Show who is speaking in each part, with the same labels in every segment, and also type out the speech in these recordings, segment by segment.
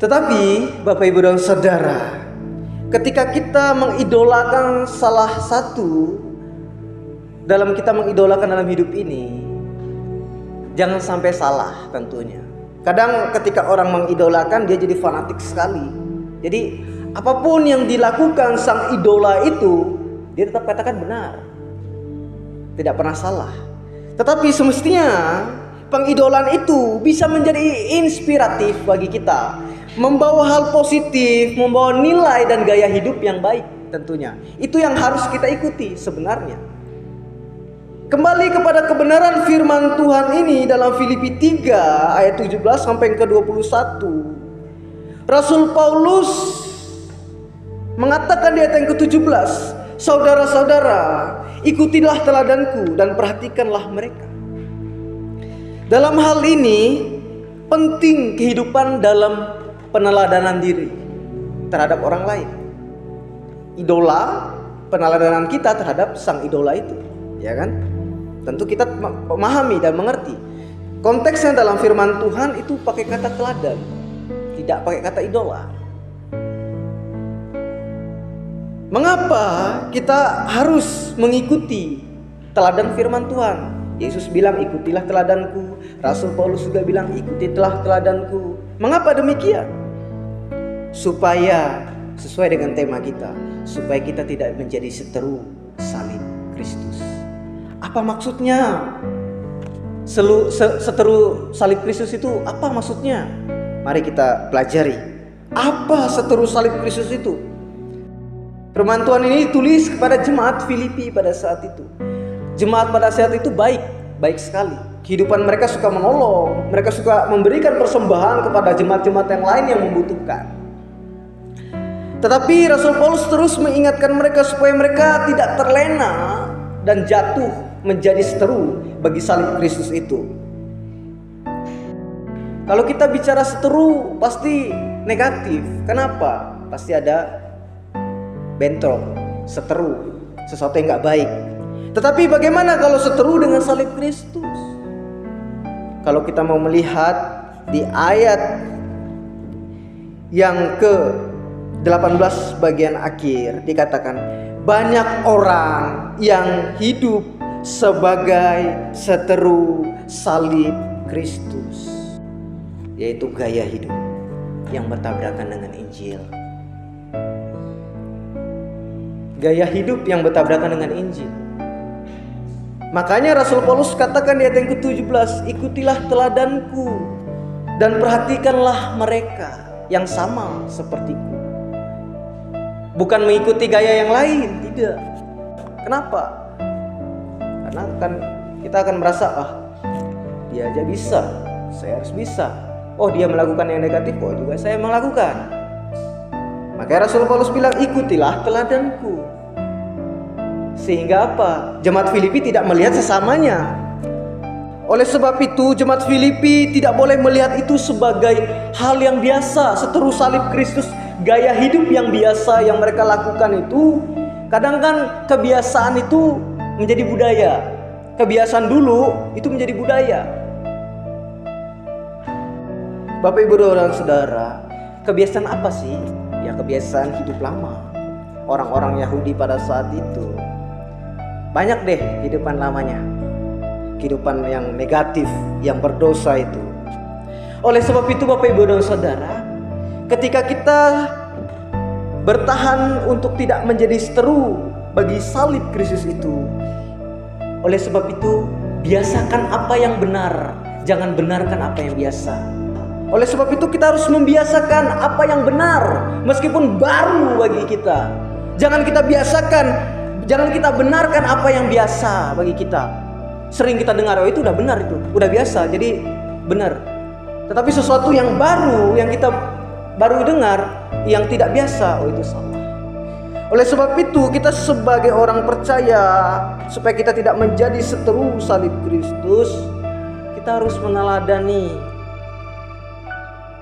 Speaker 1: Tetapi Bapak Ibu dan Saudara, ketika kita mengidolakan salah satu dalam kita mengidolakan dalam hidup ini, jangan sampai salah tentunya. Kadang ketika orang mengidolakan, dia jadi fanatik sekali. Jadi apapun yang dilakukan sang idola itu, dia tetap katakan benar, tidak pernah salah. Tetapi semestinya pengidolan itu bisa menjadi inspiratif bagi kita, membawa hal positif, membawa nilai dan gaya hidup yang baik tentunya. Itu yang harus kita ikuti sebenarnya. Kembali kepada kebenaran firman Tuhan ini dalam Filipi 3 ayat 17 sampai ke 21. Rasul Paulus mengatakan di ayat yang ke-17, saudara-saudara, ikutilah teladanku dan perhatikanlah mereka. Dalam hal ini penting kehidupan dalam peneladanan diri terhadap orang lain. Idola, peneladanan kita terhadap sang idola itu, ya kan? Tentu kita memahami dan mengerti. Konteksnya dalam firman Tuhan itu pakai kata teladan, tidak pakai kata idola. Mengapa kita harus mengikuti teladan firman Tuhan? Yesus bilang ikutilah teladanku. Rasul Paulus juga bilang ikutilah teladanku. Mengapa demikian? Supaya sesuai dengan tema kita, supaya kita tidak menjadi seteru salib Kristus. Apa maksudnya? Seteru salib Kristus itu apa maksudnya? Mari kita pelajari. Apa seteru salib Kristus itu? Firman Tuhan ini tulis kepada jemaat Filipi pada saat itu. Jemaat pada saat itu baik sekali. Kehidupan mereka suka menolong, mereka suka memberikan persembahan kepada jemaat-jemaat yang lain yang membutuhkan. Tetapi Rasul Paulus terus mengingatkan mereka supaya mereka tidak terlena dan jatuh menjadi seteru bagi salib Kristus itu. Kalau kita bicara seteru pasti negatif. Kenapa? Pasti ada bentrok, seteru, sesuatu yang gak baik. Tetapi bagaimana kalau seteru dengan salib Kristus? Kalau kita mau melihat di ayat yang ke-18 bagian akhir dikatakan, banyak orang yang hidup sebagai seteru salib Kristus, yaitu gaya hidup yang bertabrakan dengan Injil. Gaya hidup yang bertabrakan dengan Injil. Makanya Rasul Paulus katakan di ayat yang ke-17, ikutilah teladanku dan perhatikanlah mereka yang sama sepertiku. Bukan mengikuti gaya yang lain, tidak. Kenapa? Karena kan kita akan merasa, dia aja bisa, saya harus bisa. Oh, dia melakukan yang negatif, oh juga saya melakukan. Makanya Rasul Paulus bilang, ikutilah teladanku. Sehingga apa? Jemaat Filipi tidak melihat sesamanya. Oleh sebab itu, jemaat Filipi tidak boleh melihat itu sebagai hal yang biasa, seteru salib Kristus, gaya hidup yang biasa yang mereka lakukan itu. Kadang kan kebiasaan itu menjadi budaya. Kebiasaan dulu itu menjadi budaya. Bapak Ibu dan Saudara, kebiasaan apa sih? Ya kebiasaan hidup lama orang-orang Yahudi pada saat itu. Banyak deh kehidupan lamanya, kehidupan yang negatif, yang berdosa itu. Oleh sebab itu Bapak Ibu dan Saudara, ketika kita bertahan untuk tidak menjadi seteru bagi salib Kristus itu, oleh sebab itu biasakan apa yang benar, jangan benarkan apa yang biasa. Oleh sebab itu kita harus membiasakan apa yang benar, meskipun baru bagi kita. Jangan kita biasakan, jangan kita benarkan apa yang biasa bagi kita. Sering kita dengar, oh itu udah benar, itu udah biasa, jadi benar. Tetapi sesuatu yang baru, yang kita baru dengar, yang tidak biasa, oh itu salah. Oleh sebab itu kita sebagai orang percaya, supaya kita tidak menjadi seteru salib Kristus, kita harus meneladani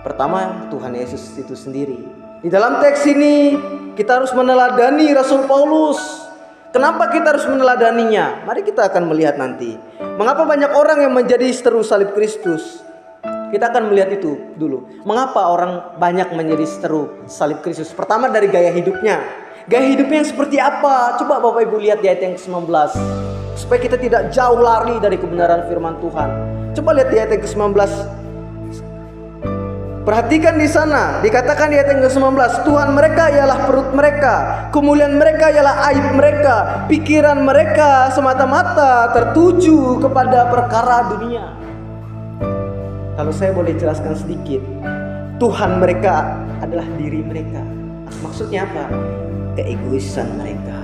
Speaker 1: pertama Tuhan Yesus itu sendiri. Di dalam teks ini kita harus meneladani Rasul Paulus. Kenapa kita harus meneladaninya? Mari kita akan melihat nanti. Mengapa banyak orang yang menjadi seteru salib Kristus? Kita akan melihat itu dulu. Mengapa orang banyak menjadi seteru salib Kristus? Pertama dari gaya hidupnya. Gaya hidupnya yang seperti apa? Coba Bapak Ibu lihat di ayat yang ke-19. Supaya kita tidak jauh lari dari kebenaran firman Tuhan. Coba lihat di ayat yang ke-19. Perhatikan di sana, dikatakan di ayat yang ke-19, Tuhan mereka ialah perut mereka, kemuliaan mereka ialah aib mereka, pikiran mereka semata-mata tertuju kepada perkara dunia. Kalau saya boleh jelaskan sedikit, Tuhan mereka adalah diri mereka. Maksudnya apa? Keegoisan mereka,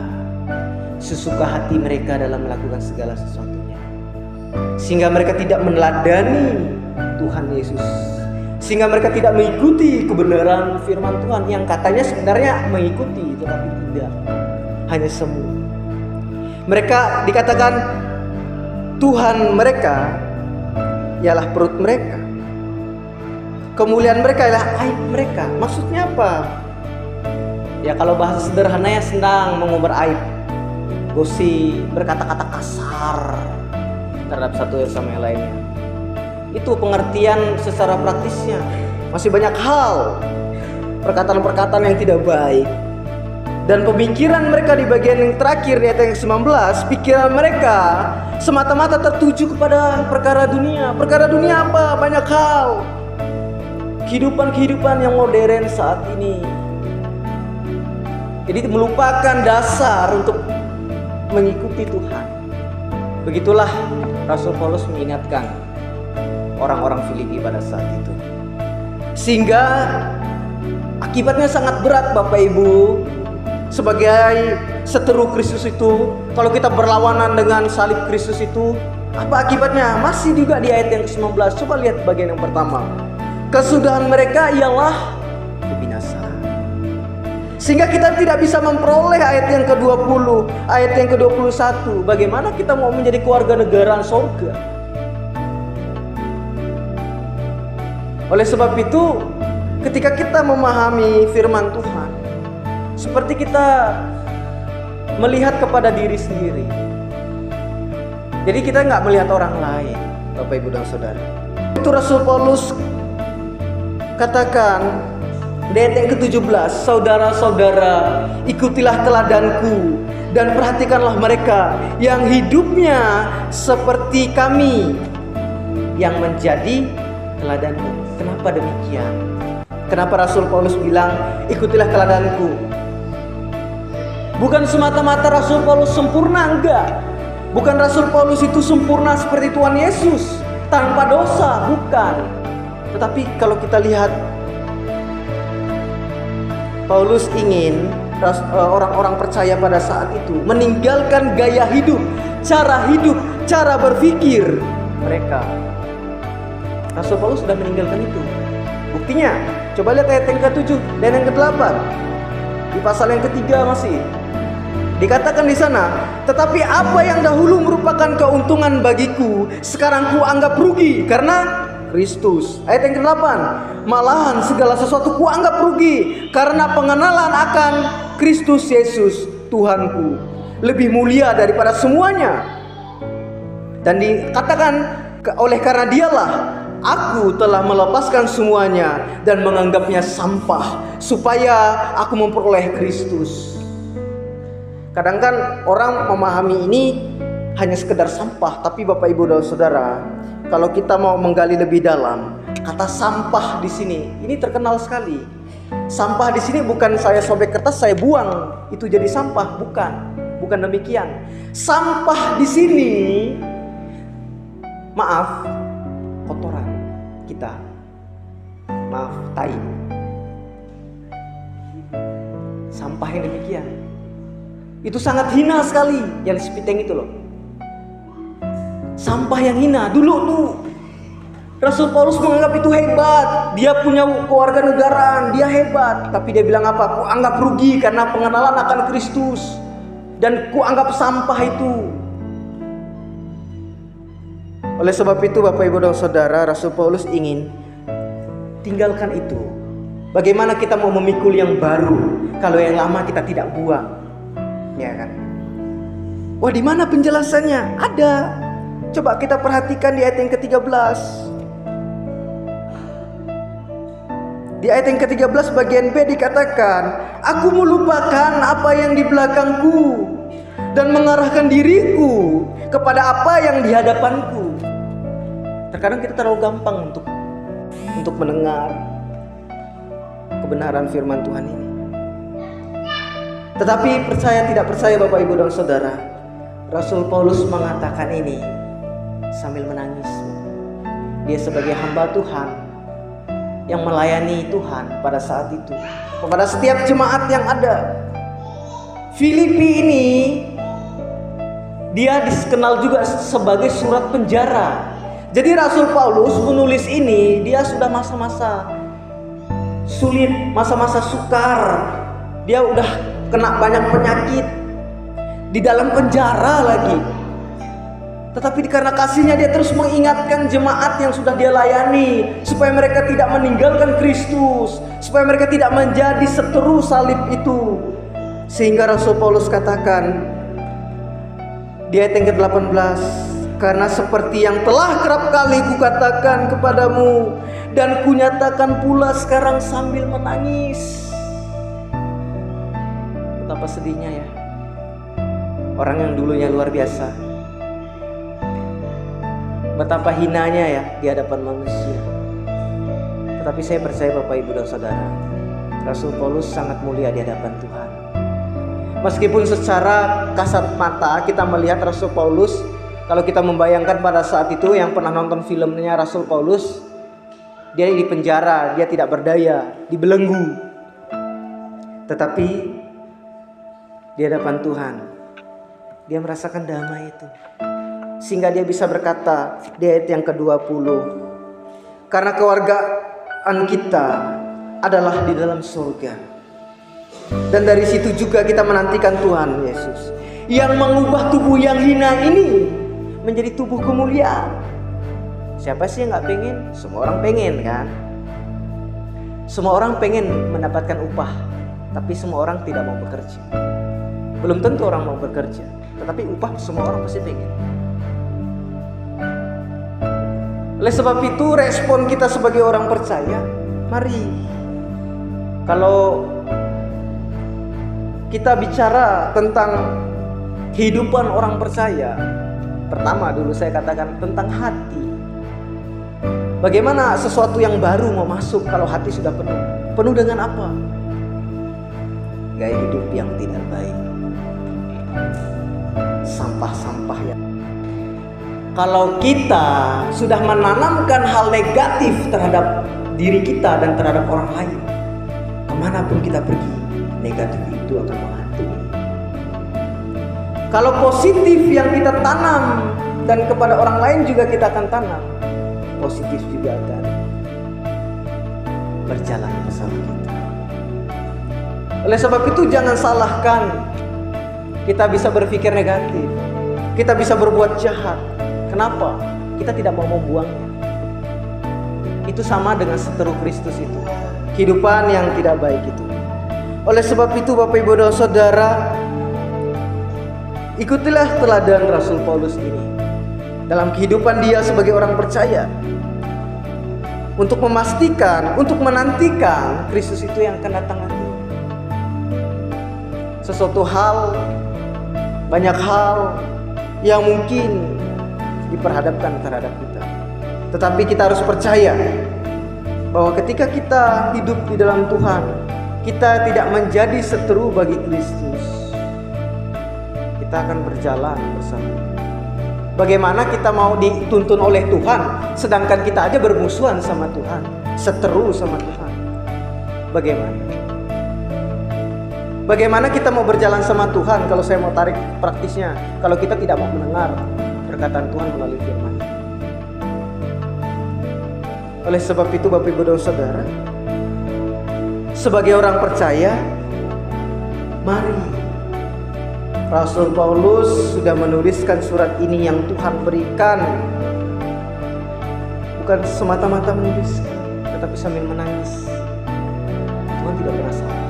Speaker 1: sesuka hati mereka dalam melakukan segala sesuatunya, sehingga mereka tidak meneladani Tuhan Yesus, sehingga mereka tidak mengikuti kebenaran firman Tuhan yang katanya sebenarnya mengikuti, tetapi tidak, hanya semu. Mereka dikatakan Tuhan mereka ialah perut mereka, kemuliaan mereka ialah aib mereka. Maksudnya apa? Ya kalau bahasa sederhananya sedang mengumbar aib, gosip, berkata-kata kasar terhadap satu sama yang lainnya. Itu pengertian secara praktisnya. Masih banyak hal, perkataan-perkataan yang tidak baik. Dan pemikiran mereka di bagian yang terakhir di ayat yang ke-19, pikiran mereka semata-mata tertuju kepada perkara dunia. Perkara dunia apa? Banyak hal. Kehidupan yang modern saat ini. Jadi melupakan dasar untuk mengikuti Tuhan. Begitulah Rasul Paulus mengingatkan orang-orang Filipi pada saat itu. Sehingga akibatnya sangat berat Bapak Ibu. Sebagai seteru Kristus itu, kalau kita berlawanan dengan salib Kristus itu, apa akibatnya? Masih juga di ayat yang ke-19. Coba lihat bagian yang pertama. Kesudahan mereka ialah kebinasaan. Sehingga kita tidak bisa memperoleh ayat yang ke-20, ayat yang ke-21. Bagaimana kita mau menjadi keluarga negaraan surga? Oleh sebab itu, ketika kita memahami firman Tuhan, seperti kita melihat kepada diri sendiri. Jadi kita nggak melihat orang lain, Bapak Ibu dan Saudara. Itu Rasul Paulus katakan di ayat yang ke-17, saudara-saudara, ikutilah teladanku dan perhatikanlah mereka yang hidupnya seperti kami yang menjadi teladanku. Kenapa demikian? Kenapa Rasul Paulus bilang ikutilah teladanku? Bukan semata-mata Rasul Paulus sempurna, enggak. Bukan Rasul Paulus itu sempurna seperti Tuhan Yesus tanpa dosa, bukan. Tetapi kalau kita lihat, Paulus ingin orang-orang percaya pada saat itu meninggalkan gaya hidup, cara berpikir mereka. Rasul Paulus sudah meninggalkan itu. Buktinya, coba lihat ayat yang ke-7 dan yang ke-8. Di pasal yang ketiga masih dikatakan di sana, tetapi apa yang dahulu merupakan keuntungan bagiku, sekarang ku anggap rugi karena Kristus. Ayat yang ke-8, malahan segala sesuatu ku anggap rugi karena pengenalan akan Kristus Yesus Tuhanku lebih mulia daripada semuanya. Dan dikatakan oleh karena dialah aku telah melepaskan semuanya dan menganggapnya sampah supaya aku memperoleh Kristus. Kadang kan orang memahami ini hanya sekedar sampah, tapi Bapak Ibu dan Saudara, kalau kita mau menggali lebih dalam, kata sampah di sini ini terkenal sekali. Sampah di sini bukan saya sobek kertas saya buang itu jadi sampah, bukan demikian. Sampah di sini, maaf, kotoran kita, maaf, tai. Sampah yang demikian itu sangat hina sekali yang sepiteng itu loh. Sampah yang hina. Dulu tuh Rasul Paulus menganggap itu hebat. Dia punya keluarga negaraan, dia hebat. Tapi dia bilang apa? Ku anggap rugi karena pengenalan akan Kristus. Dan ku anggap sampah itu. Oleh sebab itu Bapak Ibu dan Saudara, Rasul Paulus ingin tinggalkan itu. Bagaimana kita mau memikul yang baru kalau yang lama kita tidak buang? Ya kan? Wah, di mana penjelasannya? Ada. Coba kita perhatikan di ayat yang ke-13. Di ayat yang ke-13 bagian B dikatakan, aku melupakan apa yang di belakangku dan mengarahkan diriku kepada apa yang di hadapanku. Terkadang kita terlalu gampang untuk mendengar kebenaran firman Tuhan ini. Tetapi percaya tidak percaya Bapak Ibu dan Saudara, Rasul Paulus mengatakan ini sambil menangis. Dia sebagai hamba Tuhan yang melayani Tuhan pada saat itu, kepada setiap jemaat yang ada. Filipi ini dia dikenal juga sebagai surat penjara. Jadi Rasul Paulus menulis ini, dia sudah masa-masa sulit, masa-masa sukar. Dia udah kena banyak penyakit, di dalam penjara lagi. Tetapi karena kasihnya dia terus mengingatkan jemaat yang sudah dia layani, supaya mereka tidak meninggalkan Kristus, supaya mereka tidak menjadi seteru salib itu. Sehingga Rasul Paulus katakan di ayat yang ke-18, karena seperti yang telah kerap kali kukatakan kepadamu dan kunyatakan pula sekarang sambil menangis. Betapa sedihnya ya, orang yang dulunya luar biasa, betapa hinanya ya di hadapan manusia. Tetapi saya percaya Bapak Ibu dan Saudara, Rasul Paulus sangat mulia di hadapan Tuhan. Meskipun secara kasat mata kita melihat Rasul Paulus, kalau kita membayangkan pada saat itu yang pernah nonton filmnya Rasul Paulus, dia di penjara, dia tidak berdaya, dibelenggu. Tetapi di hadapan Tuhan, dia merasakan damai itu. Sehingga dia bisa berkata di ayat yang ke-20, karena kewargaan kita adalah di dalam surga, dan dari situ juga kita menantikan Tuhan Yesus yang mengubah tubuh yang hina ini menjadi tubuh kemuliaan. Siapa sih yang gak pengen? Semua orang pengen kan? Semua orang pengen mendapatkan upah, tapi semua orang tidak mau bekerja. Belum tentu orang mau bekerja, tetapi upah semua orang pasti pengen. Oleh sebab itu respon kita sebagai orang percaya, mari, kalau kita bicara tentang kehidupan orang percaya, pertama dulu saya katakan tentang hati. Bagaimana sesuatu yang baru mau masuk kalau hati sudah penuh? Penuh dengan apa? Gaya hidup yang tidak baik, sampah-sampah ya. Kalau kita sudah menanamkan hal negatif terhadap diri kita dan terhadap orang lain, kemanapun kita pergi, negatif itu akan menghantui. Kalau positif yang kita tanam dan kepada orang lain juga kita akan tanam, positif juga akan berjalan bersama kita. Oleh sebab itu jangan salahkan kita bisa berpikir negatif, kita bisa berbuat jahat. Kenapa? Kita tidak mau membuangnya. Itu sama dengan seteru Kristus itu, kehidupan yang tidak baik itu. Oleh sebab itu Bapak Ibu dan Saudara, ikutilah teladan Rasul Paulus ini dalam kehidupan dia sebagai orang percaya, untuk memastikan, untuk menantikan Kristus itu yang akan datang nanti. Sesuatu hal, banyak hal yang mungkin diperhadapkan terhadap kita, tetapi kita harus percaya bahwa ketika kita hidup di dalam Tuhan, kita tidak menjadi seteru bagi Kristus. Kita akan berjalan bersama. Bagaimana kita mau dituntun oleh Tuhan, sedangkan kita aja bermusuhan sama Tuhan, seteru sama Tuhan? Bagaimana? Bagaimana kita mau berjalan sama Tuhan kalau saya mau tarik praktisnya, kalau kita tidak mau mendengar perkataan Tuhan melalui firman. Oleh sebab itu Bapak Ibu dan Saudara, sebagai orang percaya, mari. Rasul Paulus sudah menuliskan surat ini yang Tuhan berikan, bukan semata-mata menuliskan, tetapi sambil menangis. Tuhan tidak pernah salah.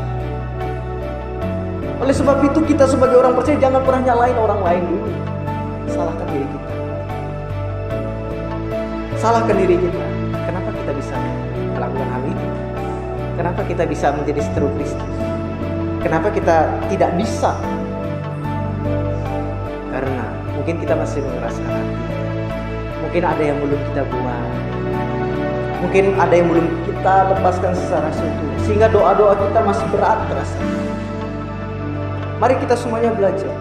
Speaker 1: Oleh sebab itu kita sebagai orang percaya jangan pernah nyalain orang lain dulu. Salahkan diri kita. Salahkan diri kita. Kenapa kita bisa melakukan hal ini? Kenapa kita bisa menjadi seteru Kristus? Kenapa kita tidak bisa? Karena mungkin kita masih mengeraskan hati. Mungkin ada yang belum kita buang. Mungkin ada yang belum kita lepaskan secara seutuhnya. Sehingga doa-doa kita masih berat rasanya. Mari kita semuanya belajar.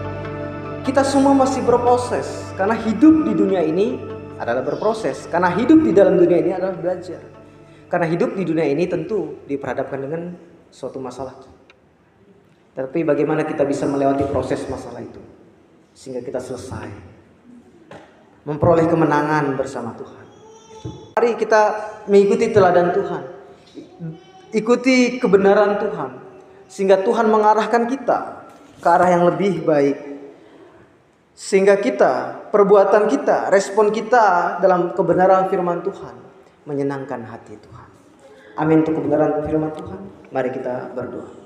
Speaker 1: Kita semua masih berproses. Karena hidup di dunia ini adalah berproses. Karena hidup di dalam dunia ini adalah belajar. Karena hidup di dunia ini tentu diperhadapkan dengan suatu masalah. Tapi bagaimana kita bisa melewati proses masalah itu sehingga kita selesai memperoleh kemenangan bersama Tuhan. Mari kita mengikuti teladan Tuhan, ikuti kebenaran Tuhan, sehingga Tuhan mengarahkan kita ke arah yang lebih baik, sehingga kita, perbuatan kita, respon kita dalam kebenaran firman Tuhan menyenangkan hati Tuhan. Amin untuk kebenaran firman Tuhan. Mari kita berdoa.